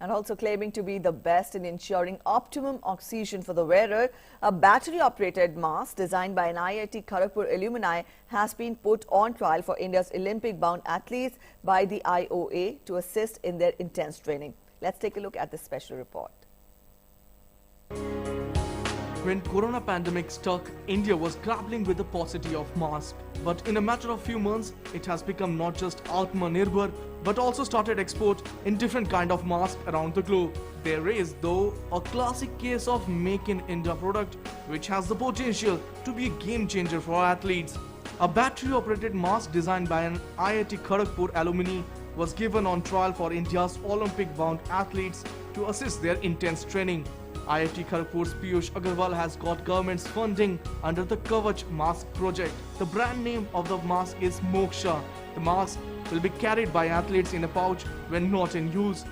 And also claiming to be the best in ensuring optimum oxygen for the wearer, a battery-operated mask designed by an IIT Kharagpur alumni has been put on trial for India's Olympic-bound athletes by the IOA to assist in their intense training. Let's take a look at this special report. When corona pandemic struck, India was grappling with the paucity of masks. But in a matter of few months, it has become not just Atmanirbhar, but also started export in different kind of masks around the globe. There is, though, a classic case of Make in India product, which has the potential to be a game changer for athletes. A battery-operated mask designed by an IIT Kharagpur alumni was given on trial for India's Olympic-bound athletes to assist their intense training. IIT Kharagpur's Piyush Agarwal has got government's funding under the Kavach mask project. The brand name of the mask is Moksha. The mask will be carried by athletes in a pouch when not in use.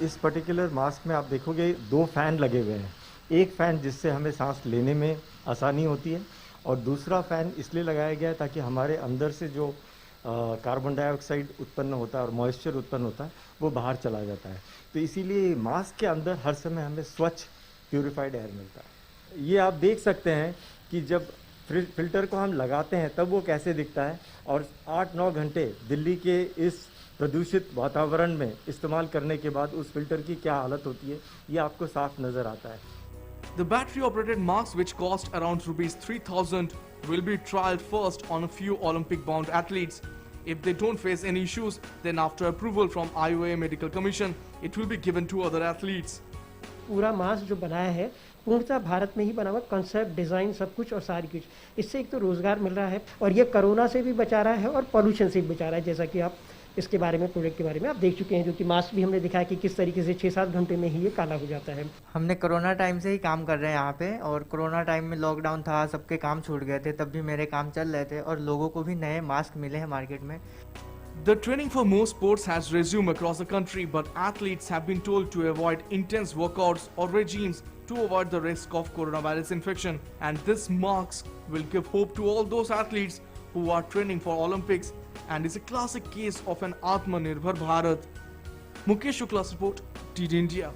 इस particular mask में आप देखोगे 2 fan लगे हुए हैं। एक fan जिससे हमें सांस लेने में आसानी होती है और दूसरा फैन इसलिए लगाया गया है ताकि हमारे अंदर से जो कार्बन डाइऑक्साइड उत्पन्न होता है और मॉइस्चर उत्पन्न होता है वो बाहर चला जाता है। तो इसीलिए मास्क के अंदर हर समय हमें स्वच्छ प्यूरिफाइड एयर मिलता है। ये आप देख सकते हैं कि जब फिल्टर को हम लगाते हैं तब वो कैसे दिखता है और 8-9 घंटे दिल्ली के इस प्रदूषित वातावरण में इस्तेमाल करने के बाद उस फिल्टर की क्या हालत होती है ये आपको साफ नजर आता है। The battery-operated masks, which cost around ₹3,000, will be trialed first on a few Olympic-bound athletes. If they don't face any issues, then after approval from IOA Medical Commission, it will be given to other athletes. पूरा mask जो बनाया है पूर्णतः भारत में ही बना हुआ, concept, design, सब कुछ और सारी कुछ। इससे एक तो रोज़गार मिल रहा है और ये कोरोना से भी बचा रहा है और पॉल्यूशन से भी बचा रहा है। जैसा कि आप इसके बारे में, प्रोडक्ट के बारे में आप देख चुके हैं, जो कि मास्क भी हमने दिखाया कि किस तरीके से 6-7 घंटे में ही ये काला हो जाता है। हमने कोरोना टाइम से ही काम कर रहे हैं यहाँ पे, और कोरोना टाइम में लॉकडाउन था, सबके काम छूट गए थे, तब भी मेरे काम चल रहे थे और लोगों को भी नए मास्क मिले हैं मार्केट में। The training for most sports has resumed across the country, but athletes have been told to avoid intense workouts or regimes to avoid the risk of coronavirus infection. And this mask will give hope to all those athletes who are training for Olympics and is a classic case of an Atmanirbhar Bharat. Mukesh Shukla's report, DD India.